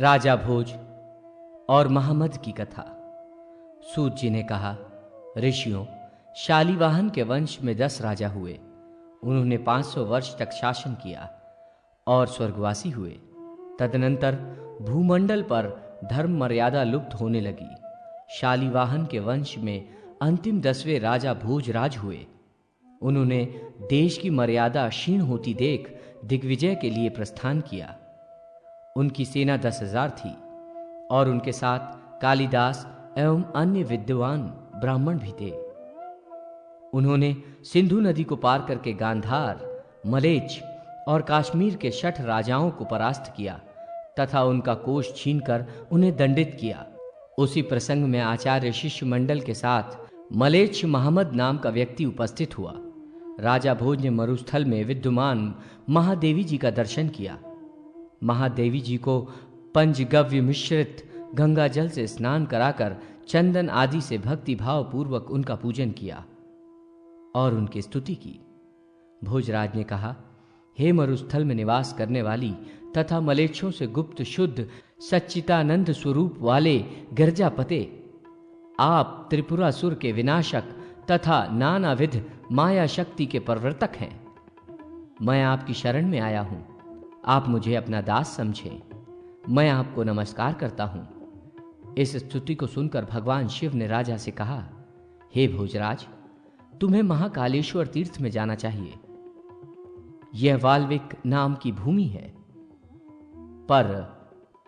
राजा भोज और महामद की कथा। सूत जी ने कहा, ऋषियों, शालीवाहन के वंश में 10 राजा हुए। उन्होंने 500 वर्ष तक शासन किया और स्वर्गवासी हुए। तदनंतर भूमंडल पर धर्म मर्यादा लुप्त होने लगी। शालीवाहन के वंश में अंतिम 10वें राजा भोजराज हुए। उन्होंने देश की मर्यादा क्षीण होती देख दिग्विजय के लिए प्रस्थान किया। उनकी सेना 10,000 थी और उनके साथ कालिदास एवं अन्य विद्वान ब्राह्मण भी थे। उन्होंने सिंधु नदी को पार करके गांधार, मलेच्छ और कश्मीर के 6 राजाओं को परास्त किया तथा उनका कोष छीनकर उन्हें दंडित किया। उसी प्रसंग में आचार्य शिष्य मंडल के साथ मलेच्छ महमद नाम का व्यक्ति उपस्थित हुआ। राजा भोज ने मरुस्थल में विद्यमान महादेवी जी का दर्शन किया। महादेवी जी को पंचगव्य मिश्रित गंगा जल से स्नान कराकर चंदन आदि से भक्ति भाव पूर्वक उनका पूजन किया और उनकी स्तुति की। भोजराज ने कहा, हे मरुस्थल में निवास करने वाली तथा मलेच्छों से गुप्त शुद्ध सच्चिदानंद स्वरूप वाले गिरजापते, आप त्रिपुरासुर के विनाशक तथा नानाविध माया शक्ति के प्रवर्तक हैं। मैं आपकी शरण में आया हूं, आप मुझे अपना दास समझें। मैं आपको नमस्कार करता हूं। इस स्तुति को सुनकर भगवान शिव ने राजा से कहा, हे भोजराज, तुम्हें महाकालेश्वर तीर्थ में जाना चाहिए। यह वाल्विक नाम की भूमि है, पर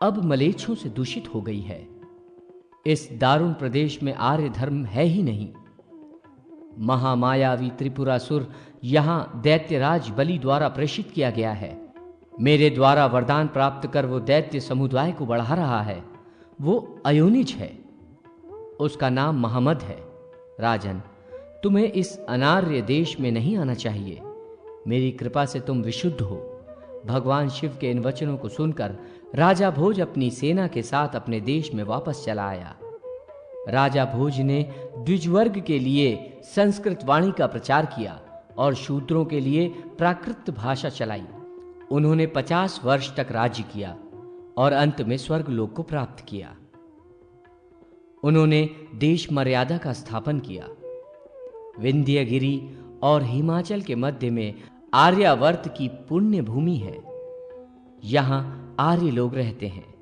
अब मलेच्छों से दूषित हो गई है। इस दारुण प्रदेश में आर्य धर्म है ही नहीं। महामायावी त्रिपुरासुर यहां दैत्यराज बलि द्वारा प्रेषित किया गया है। मेरे द्वारा वरदान प्राप्त कर वो दैत्य समुदाय को बढ़ा रहा है। वो अयोनिज है, उसका नाम महमद है। राजन, तुम्हें इस अनार्य देश में नहीं आना चाहिए। मेरी कृपा से तुम विशुद्ध हो। भगवान शिव के इन वचनों को सुनकर राजा भोज अपनी सेना के साथ अपने देश में वापस चला आया। राजा भोज ने द्विजवर्ग के लिए संस्कृत वाणी का प्रचार किया और शूद्रों के लिए प्राकृत भाषा चलाई। उन्होंने 50 वर्ष तक राज्य किया और अंत में स्वर्गलोक को प्राप्त किया। उन्होंने देश मर्यादा का स्थापन किया। विंध्यगिरी और हिमाचल के मध्य में आर्यावर्त की पुण्य भूमि है। यहां आर्य लोग रहते हैं।